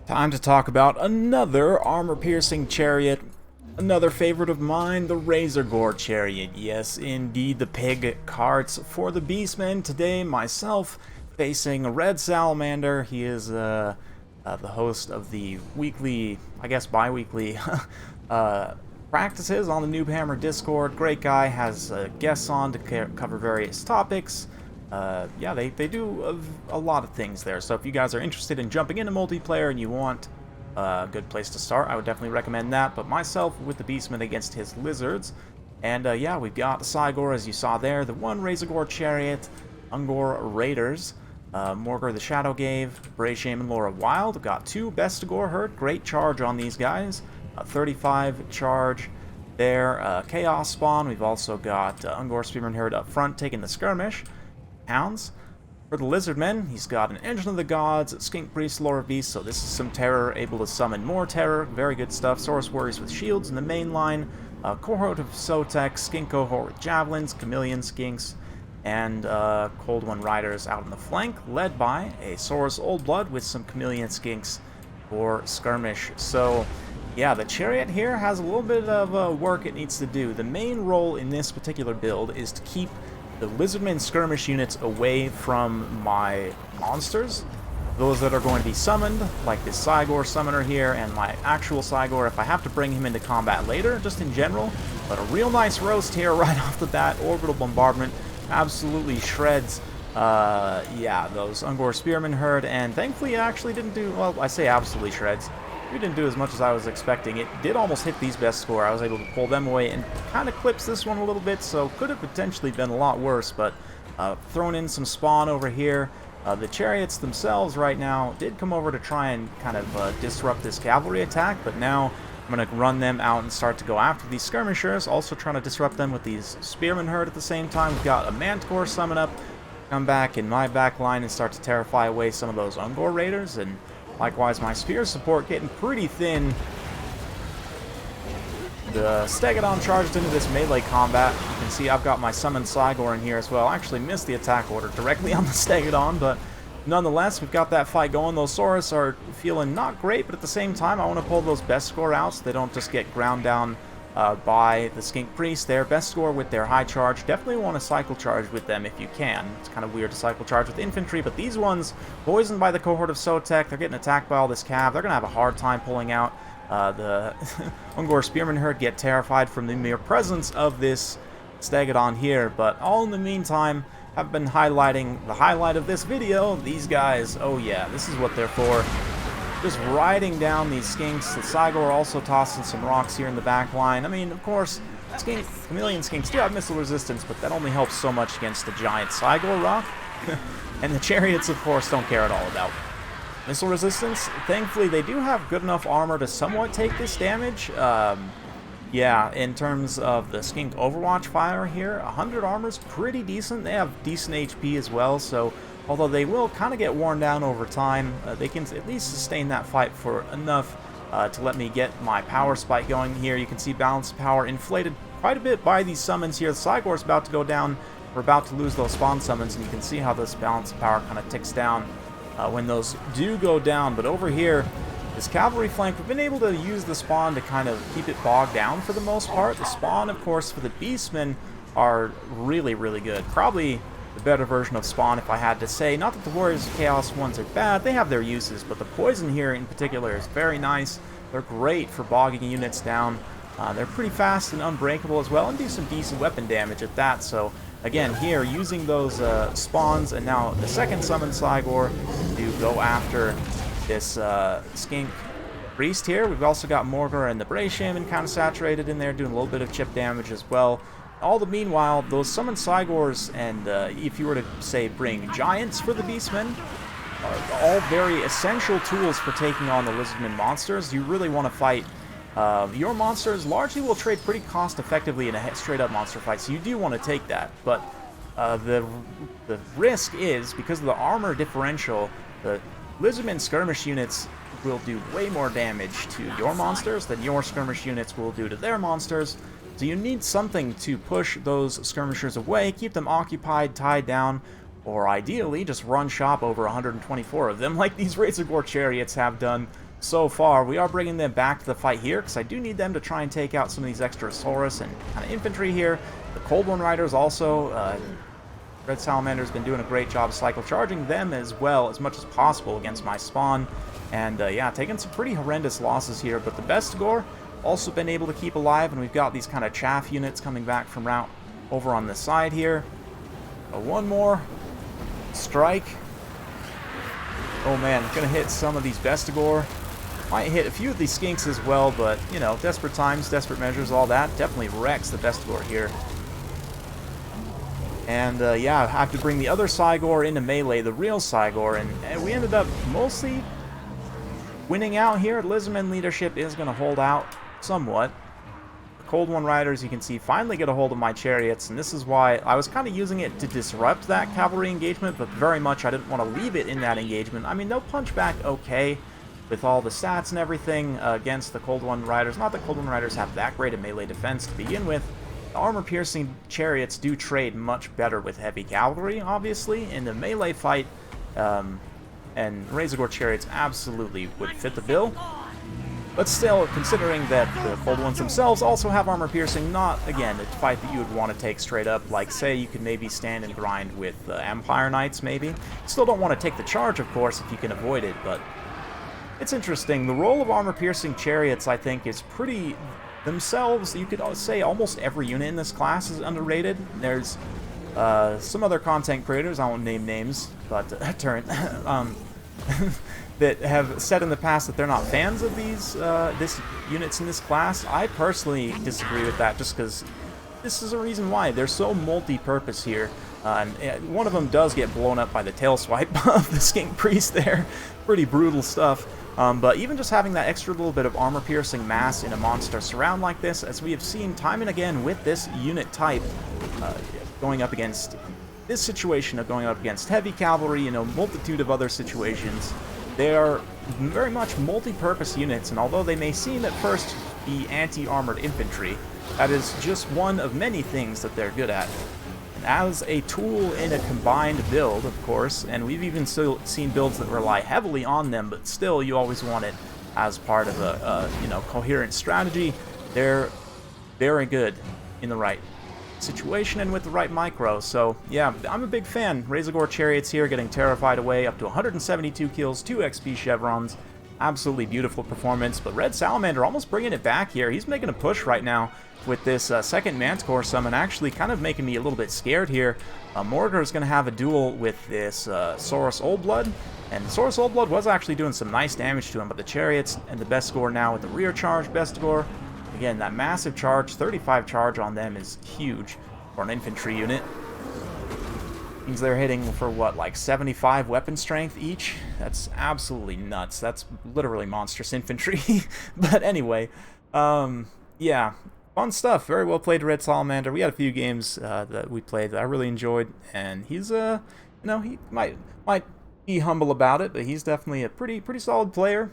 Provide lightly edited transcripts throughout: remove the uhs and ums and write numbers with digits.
Time to talk about another armor-piercing chariot, another favorite of mine, the Razorgor chariot. Yes, indeed, the pig carts for the Beastmen. Today, myself facing a red salamander. He is the host of the weekly, I guess bi-weekly, practices on the Noob Hammer Discord. Great guy, has guests on to cover various topics. Yeah, they do a lot of things there. So if you guys are interested in jumping into multiplayer and you want a good place to start, I would definitely recommend that. But myself with the Beastmen against his lizards. And yeah, we've got the Cygor, as you saw there, the one Razorgor chariot, Ungor Raiders, Morgor the Shadow Gave, Bray Shaman Laura Wild. Got two Bestigor herd. Great charge on these guys. 35 charge there. Chaos Spawn. We've also got Ungor Spearman herd up front taking the skirmish. Hounds. For the Lizardmen, he's got an Engine of the Gods, Skink Priest, Lore of Beasts, so this is some terror, able to summon more terror, very good stuff. Saurus Warriors with shields in the main line, cohort of Sotek, Skink cohort with javelins, Chameleon Skinks, and Cold One Riders out on the flank, led by a Saurus Old Blood with some Chameleon Skinks for skirmish. So yeah, the chariot here has a little bit of work it needs to do. The main role in this particular build is to keep the Lizardmen skirmish units away from my monsters, those that are going to be summoned, like this Cygor summoner here, and my actual Cygor if I have to bring him into combat later, just in general. But a real nice roast here right off the bat. Orbital Bombardment absolutely shreds, yeah, those Ungor Spearman herd, and thankfully it actually didn't do, well, I say absolutely shreds. We didn't do as much as I was expecting. It did almost hit these best score. I was able to pull them away and kind of clips this one a little bit, so could have potentially been a lot worse, but thrown in some spawn over here. The chariots themselves right now did come over to try and kind of disrupt this cavalry attack, but now I'm going to run them out and start to go after these skirmishers, also trying to disrupt them with these spearmen herd at the same time. We've got a Manticore summon up, come back in my back line and start to terrify away some of those Ungor raiders, and likewise, my spear support getting pretty thin. The Stegodon charged into this melee combat. You can see I've got my summoned Cygor in here as well. I actually missed the attack order directly on the Stegodon, but nonetheless, we've got that fight going. Those Saurus are feeling not great, but at the same time, I want to pull those best score out so they don't just get ground down by the Skink Priest there. Best score with their high charge. Definitely want to cycle charge with them if you can. It's kind of weird to cycle charge with infantry, but these ones, poisoned by the cohort of Sotek, they're getting attacked by all this cav. They're going to have a hard time pulling out. The Ungor Spearman herd get terrified from the mere presence of this Stegodon here, but all in the meantime, I've been highlighting the highlight of this video. These guys, oh yeah, this is what they're for. Just riding down these skinks. The Cygor also tossing some rocks here in the back line. I mean, of course, Chameleon Skinks do have missile resistance, but that only helps so much against the giant Cygor rock. And the chariots, of course, don't care at all about missile resistance. Thankfully, they do have good enough armor to somewhat take this damage. Yeah, in terms of the Skink Overwatch fire here, 100 armor's pretty decent. They have decent HP as well, so although they will kind of get worn down over time, they can at least sustain that fight for enough to let me get my power spike going here. You can see balance power inflated quite a bit by these summons here. The Cygor's about to go down. We're about to lose those spawn summons, and you can see how this balance power kind of ticks down when those do go down. But over here, this cavalry flank, we've been able to use the spawn to kind of keep it bogged down for the most part. The spawn, of course, for the Beastmen are really, really good. Probably the better version of spawn, if I had to say. Not that the Warriors of Chaos ones are bad, they have their uses, but the poison here in particular is very nice. They're great for bogging units down. They're pretty fast and unbreakable as well, and do some decent weapon damage at that. So again, here, using those spawns, and now the second summon Cygor to go after this Skink Priest here. We've also got Morgor and the Bray Shaman kind of saturated in there, doing a little bit of chip damage as well. All the meanwhile, those summoned Cygors, and if you were to, say, bring Giants for the Beastmen, are all very essential tools for taking on the Lizardmen monsters. You really want to fight. Your monsters largely will trade pretty cost-effectively in a straight-up monster fight, so you do want to take that. But the risk is, because of the armor differential, the Lizardmen skirmish units will do way more damage to your monsters than your skirmish units will do to their monsters. So you need something to push those skirmishers away, keep them occupied, tied down, or ideally just run shop over 124 of them like these Razorgor chariots have done so far. We are bringing them back to the fight here, because I do need them to try and take out some of these extra Saurus and kind of infantry here. The Cold One Riders also, Red Salamander's been doing a great job cycle charging them as well as much as possible against my spawn. And yeah, taking some pretty horrendous losses here, but the Bestigor also been able to keep alive, and we've got these kind of chaff units coming back from route over on this side here. One more strike. Oh man, gonna hit some of these Bestigor. Might hit a few of these skinks as well, but you know, desperate times, desperate measures, all that. Definitely wrecks the Bestigor here. And yeah, I have to bring the other Cygor into melee, the real Cygor, and we ended up mostly winning out here. Lizardmen leadership is going to hold out somewhat. The Cold One Riders, you can see, finally get a hold of my Chariots, and this is why I was kind of using it to disrupt that cavalry engagement, but very much I didn't want to leave it in that engagement. I mean, they'll punch back okay with all the stats and everything against the Cold One Riders. Not that Cold One Riders have that great a melee defense to begin with. The armor-piercing Chariots do trade much better with heavy cavalry, obviously. In the melee fight, and Razorgor Chariots absolutely would fit the bill. But still, considering that the Cold Ones themselves also have armor-piercing, not, again, a fight that you would want to take straight up. Like, say, you could maybe stand and grind with Empire Knights, maybe. Still don't want to take the charge, of course, if you can avoid it, but it's interesting. The role of armor-piercing Chariots, I think, is pretty... themselves, you could say almost every unit in this class is underrated. There's some other content creators, I won't name names, but that have said in the past that they're not fans of these units in this class. I personally disagree with that, just because this is a reason why. They're so multi-purpose here. And one of them does get blown up by the tail swipe of the Skink Priest there. Pretty brutal stuff. But even just having that extra little bit of armor-piercing mass in a monster surround like this, as we have seen time and again with this unit type, going up against this situation of going up against heavy cavalry, you know, multitude of other situations, they are very much multi-purpose units, and although they may seem at first be anti-armored infantry, that is just one of many things that they're good at. As a tool in a combined build, of course, and we've even still seen builds that rely heavily on them, but still you always want it as part of a you know, coherent strategy. They're very good in the right situation and with the right micro. So yeah, I'm a big fan. Razorgor Chariots here getting terrified away, up to 172 kills, 2 XP chevrons. Absolutely beautiful performance, but Red Salamander almost bringing it back here. He's making a push right now with this second Manticore summon, actually kind of making me a little bit scared here. Morgar is going to have a duel with this Saurus Oldblood, and Saurus Oldblood was actually doing some nice damage to him, but the Chariots and the Bestigor now with the rear charge Bestigor. Again, that massive charge, 35 charge on them is huge for an infantry unit. Means they're hitting for what, like 75 weapon strength each? That's absolutely nuts. That's literally monstrous infantry. But anyway, yeah, fun stuff. Very well played, Red Salamander. We had a few games that we played that I really enjoyed, and he's you know, he might be humble about it, but he's definitely a pretty solid player.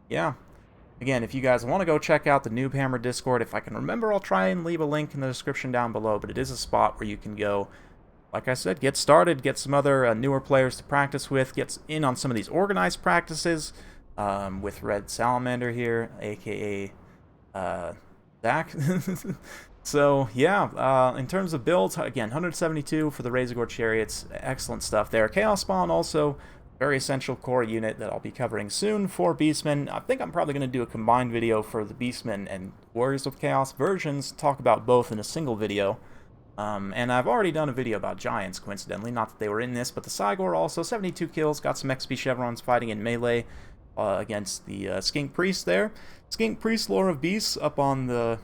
Yeah. Again, if you guys want to go check out the Noob Hammer Discord, if I can remember, I'll try and leave a link in the description down below, but it is a spot where you can go, like I said, get started, get some other newer players to practice with, get in on some of these organized practices with Red Salamander here, aka Zach. So yeah, in terms of builds, again, 172 for the Razorgor Chariots, excellent stuff there. Chaos Spawn also, very essential core unit that I'll be covering soon for Beastmen. I think I'm probably going to do a combined video for the Beastmen and Warriors of Chaos versions, talk about both in a single video. And I've already done a video about Giants, coincidentally, not that they were in this, but the Cygor also, 72 kills, got some XP chevrons fighting in melee against the Skink Priest there. Skink Priest, Lore of Beasts, up on the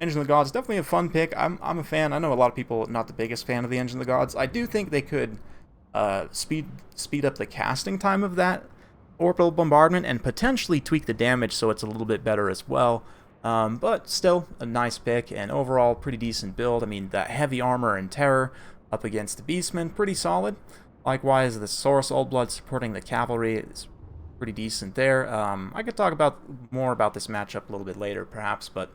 Engine of the Gods, definitely a fun pick. I'm a fan. I know a lot of people not the biggest fan of the Engine of the Gods. I do think they could speed up the casting time of that orbital bombardment and potentially tweak the damage so it's a little bit better as well. But still a nice pick, and overall pretty decent build. I mean, that heavy armor and terror up against the Beastmen, pretty solid. Likewise, the Saurus Oldblood supporting the cavalry is pretty decent there. I could talk more about this matchup a little bit later, perhaps, but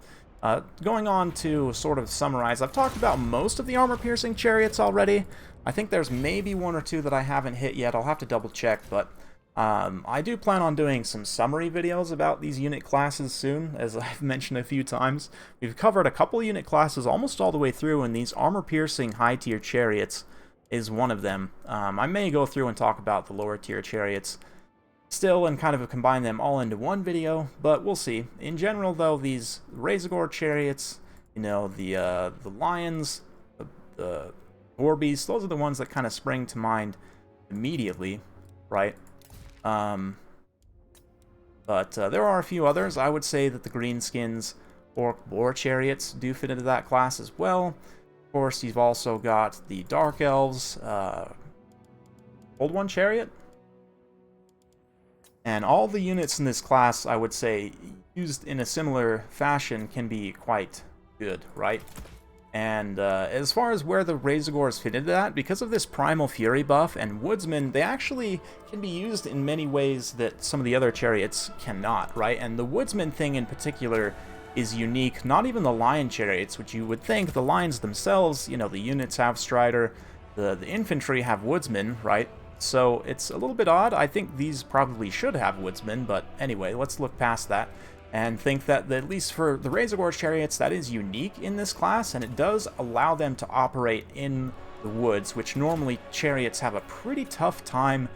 going on to sort of summarize, I've talked about most of the armor-piercing Chariots already. I think there's maybe one or two that I haven't hit yet. I'll have to double check, but I do plan on doing some summary videos about these unit classes soon, as I've mentioned a few times. We've covered a couple unit classes almost all the way through, and these armor-piercing high-tier chariots is one of them. I may go through and talk about the lower-tier chariots still and kind of combine them all into one video, but we'll see. In general, though, these Razorgor chariots, you know, the lions, the boar beasts, those are the ones that kind of spring to mind immediately, right? But there are a few others. I would say that the greenskins orc boar chariots do fit into that class as well. Of course, you've also got the dark elves, old one chariot. And all the units in this class, I would say, used in a similar fashion can be quite good, right? And as far as where the Razorgors fit into that, because of this Primal Fury buff and Woodsmen, they actually can be used in many ways that some of the other chariots cannot, right? And the Woodsman thing in particular is unique. Not even the Lion chariots, which you would think the Lions themselves, you know, the units have Strider, the infantry have Woodsmen, right? So it's a little bit odd. I think these probably should have Woodsmen, but anyway, let's look past that and think that at least for the Razorgor chariots, that is unique in this class, and it does allow them to operate in the woods, which normally chariots have a pretty tough time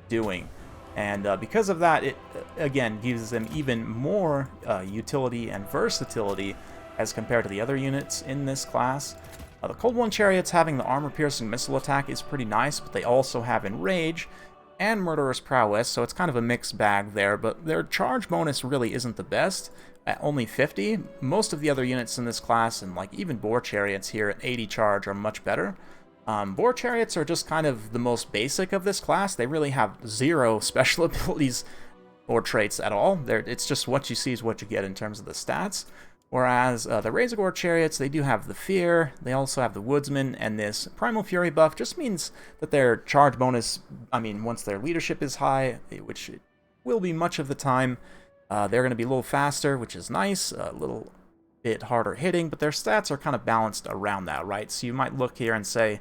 doing. And because of that, it, again, gives them even more utility and versatility as compared to the other units in this class. The Cold One chariots having the armor-piercing missile attack is pretty nice, but they also have Enrage and Murderous Prowess, so it's kind of a mixed bag there, but their charge bonus really isn't the best, at only 50. Most of the other units in this class, and like even Boar Chariots here at 80 charge, are much better. Boar Chariots are just kind of the most basic of this class. They really have zero special abilities or traits at all. It's just what you see is what you get in terms of the stats. Whereas the Razorgor chariots, they do have the Fear, they also have the Woodsman, and this Primal Fury buff just means that their charge bonus, I mean, once their leadership is high, which it will be much of the time, they're going to be a little faster, which is nice, a little bit harder hitting, but their stats are kind of balanced around that, right? So you might look here and say,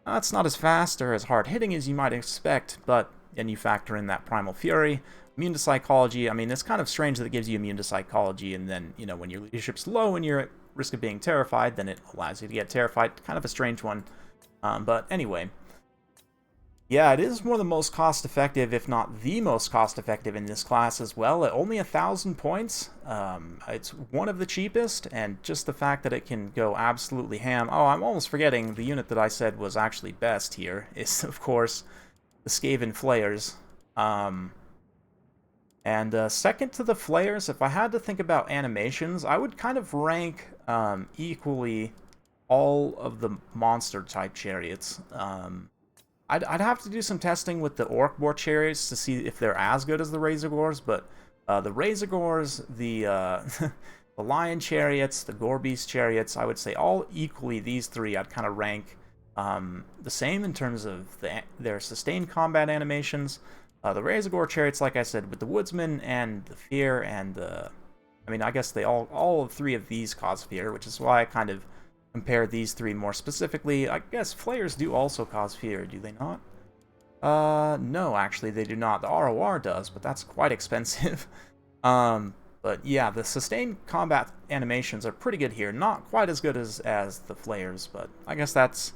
oh, it's not as fast or as hard hitting as you might expect, but then you factor in that Primal Fury. Immune to Psychology, I mean, it's kind of strange that it gives you Immune to Psychology, and then, you know, when your leadership's low and you're at risk of being terrified, then it allows you to get terrified. Kind of a strange one. But anyway. Yeah, it is one of the most cost-effective, if not the most cost-effective in this class as well. At only 1,000 points. It's one of the cheapest, and just the fact that it can go absolutely ham. Oh, I'm almost forgetting the unit that I said was actually best here is, of course, the Skaven Flayers. And second to the Flayers, if I had to think about animations, I would kind of rank equally all of the monster-type chariots. I'd have to do some testing with the Orc Boar chariots to see if they're as good as the Razorgors, but the Razorgors, the the Lion chariots, the Gore Beast chariots, I would say all equally these three I'd kind of rank the same in terms of their sustained combat animations. The Razorgor chariots, like I said, with the Woodsman and the Fear and the... I mean, I guess they all three of these cause Fear, which is why I kind of compared these three more specifically. I guess Flayers do also cause Fear, do they not? No, actually, they do not. The ROR does, but that's quite expensive. But yeah, the sustained combat animations are pretty good here. Not quite as good as the Flayers, but I guess that's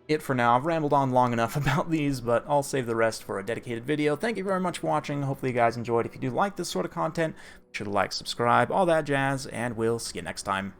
it for now. I've rambled on long enough about these, but I'll save the rest for a dedicated video. Thank you very much for watching. Hopefully you guys enjoyed. If you do like this sort of content, be sure to like, subscribe, all that jazz, and we'll see you next time.